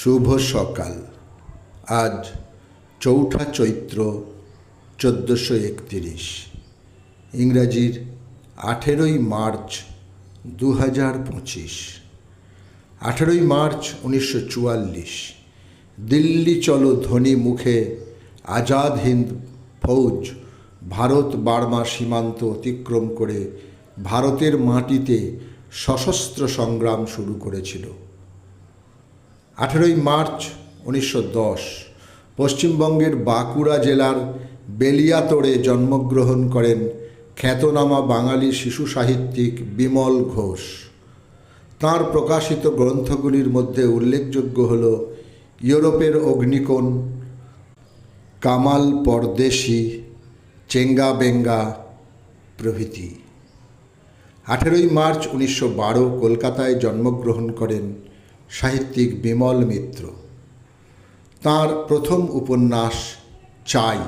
শুভ সকাল। আজ ৪ঠা চৈত্র ১৪৩১, ইংরাজির ১৮ই March ২০২৫। ১৮ই March ১৯৪৪ Delhi চলো ধ্বনি মুখে আজাদ হিন্দ ফৌজ ভারত বার্মা সীমান্ত অতিক্রম করে ভারতের মাটিতে সশস্ত্র সংগ্রাম শুরু করেছিল। ১৮ই মার্চ ১৯১০ পশ্চিমবঙ্গের বাঁকুড়া জেলার বেলিয়াতোড়ে জন্মগ্রহণ করেন খ্যাতনামা বাঙালি শিশু সাহিত্যিক বিমল ঘোষ। তাঁর প্রকাশিত গ্রন্থগুলির মধ্যে উল্লেখযোগ্য হল ইউরোপের অগ্নিকোণ, কামাল পরদেশি, চেঙ্গা বেঙ্গা প্রভৃতি। ১৮ই মার্চ ১৯১২ কলকাতায় জন্মগ্রহণ করেন সাহিত্যিক বিমল মিত্র। তাঁর প্রথম উপন্যাস চাই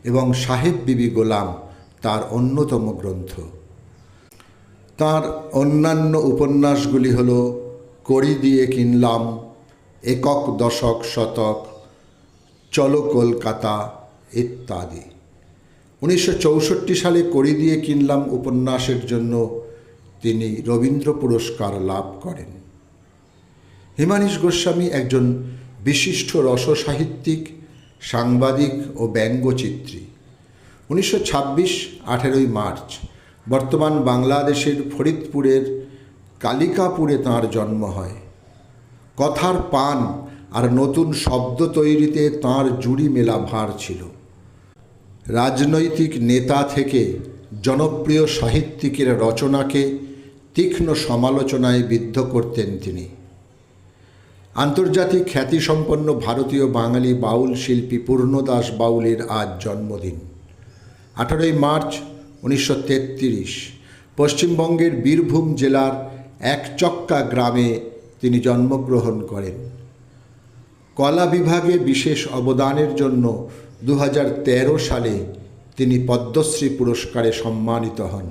এবং সাহেব বিবি গোলাম তার অন্যতম গ্রন্থ। তাঁর অন্যান্য উপন্যাসগুলি হল কড়ি দিয়ে কিনলাম, একক দশক শতক, চলো কলকাতা ইত্যাদি। ১৯৬৪ সালে কড়ি দিয়ে কিনলাম উপন্যাসের জন্য তিনি রবীন্দ্র পুরস্কার লাভ করেন। হিমানীশ গোস্বামী একজন বিশিষ্ট রসসাহিত্যিক, সাংবাদিক ও ব্যঙ্গচিত্রী। ১৯২৬ ১৮ই মার্চ বর্তমান বাংলাদেশের ফরিদপুরের কালিকাপুরে তাঁর জন্ম হয়। কথার পান আর নতুন শব্দ তৈরিতে তাঁর জুড়ি মেলা ভার ছিল। রাজনৈতিক নেতা থেকে জনপ্রিয় সাহিত্যিকের রচনাকে তীক্ষ্ণ সমালোচনায় বিদ্ধ করতেন তিনি। আন্তর্জাতিক খ্যাতিসম্পন্ন ভারতীয় বাঙালি বাউল শিল্পী পূর্ণদাস বাউলের আজ জন্মদিন। ১৮ই মার্চ ১৯৩৩ পশ্চিমবঙ্গের বীরভূম জেলার একচক্কা গ্রামে তিনি জন্মগ্রহণ করেন। কলা বিভাগে বিশেষ অবদানের জন্য ২০১৩ সালে তিনি পদ্মশ্রী পুরস্কারে সম্মানিত হন।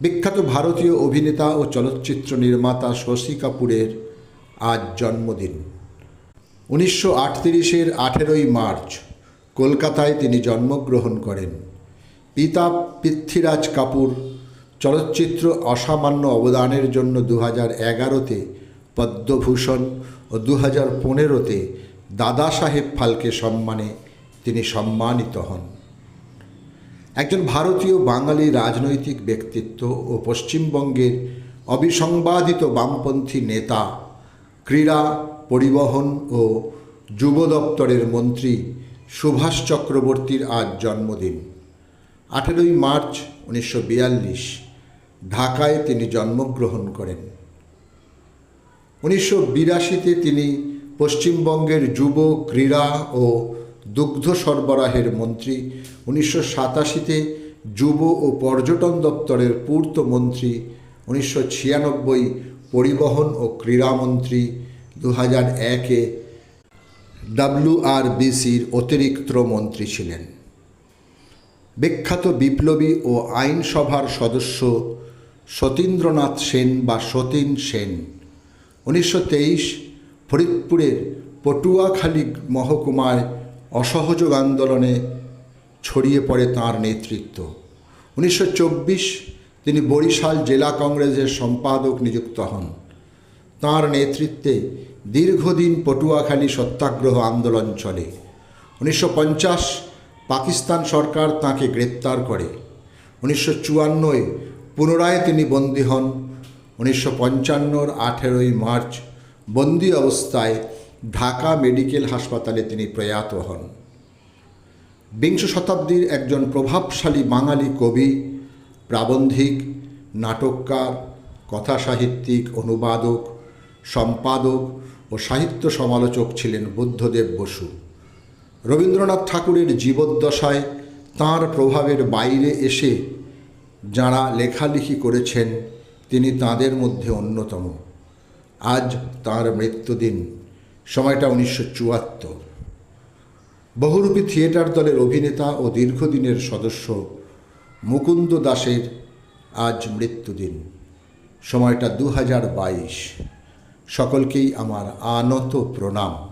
বিখ্যাত ভারতীয় অভিনেতা ও চলচ্চিত্র নির্মাতা শশী কাপুরের আজ জন্মদিন। ১৯৩৮-এর ১৮ই মার্চ কলকাতায় তিনি জন্মগ্রহণ করেন। পিতা পৃথ্বীরাজ কাপুর চলচ্চিত্র অসামান্য অবদানের জন্য ২০১১-তে পদ্মভূষণ ও ২০১৫-তে দাদা সাহেব ফালকে সম্মানে তিনি সম্মানিত হন। একজন ভারতীয় বাঙালি রাজনৈতিক ব্যক্তিত্ব ও পশ্চিমবঙ্গের অবিসংবাদিত বামপন্থী নেতা, ক্রীড়া, পরিবহন ও যুব দপ্তরের মন্ত্রী সুভাষ চক্রবর্তীর আজ জন্মদিন। ১৮ই মার্চ ১৯৪২ ঢাকায় তিনি জন্মগ্রহণ করেন। ১৯৮২-তে তিনি পশ্চিমবঙ্গের যুব, ক্রীড়া ও দুগ্ধ সরবরাহের মন্ত্রী, ১৯৮৭-তে যুব ও পর্যটন দপ্তরের পূর্তমন্ত্রী, ১৯৯৬ পরিবহন ও ক্রীড়ামন্ত্রী, ২০০১-এ WRBCর অতিরিক্ত মন্ত্রী ছিলেন। বিখ্যাত বিপ্লবী ও আইনসভার সদস্য সতীন্দ্রনাথ সেন বা সতীন সেন। ১৯২৩ ফরিদপুরের পটুয়াখালী মহকুমায় অসহযোগ আন্দোলনে ছড়িয়ে পড়ে তাঁর নেতৃত্ব। ১৯২৪ তিনি বরিশাল জেলা কংগ্রেসের সম্পাদক নিযুক্ত হন। তাঁর নেতৃত্বে দীর্ঘদিন পটুয়াখালী সত্যাগ্রহ আন্দোলন চলে। ১৯৫০ পাকিস্তান সরকার তাঁকে গ্রেপ্তার করে। ১৯৫৪ পুনরায় তিনি বন্দী হন। ১৯৫৫-র ১৮ই মার্চ বন্দী অবস্থায় ঢাকা মেডিকেল হাসপাতালে তিনি প্রয়াত হন। বিংশ শতাব্দীর একজন প্রভাবশালী বাঙালি কবি, প্রাবন্ধিক, নাটককার, কথাসাহিত্যিক, অনুবাদক, সম্পাদক ও সাহিত্য সমালোচক ছিলেন বুদ্ধদেব বসু। রবীন্দ্রনাথ ঠাকুরের জীবদ্দশায় তাঁর প্রভাবের বাইরে এসে যাঁরা লেখালেখি করেছেন তিনি তাঁদের মধ্যে অন্যতম। আজ তাঁর মৃত্যুদিন। সময়টা ১৯৭৪। বহুরূপী থিয়েটার দলের অভিনেতা ও দীর্ঘদিনের সদস্য মুকুন্দ দাসের আজ মৃত্যুদিন। সময়টা ২০২২। সকলকেই আমার আনত প্রণাম।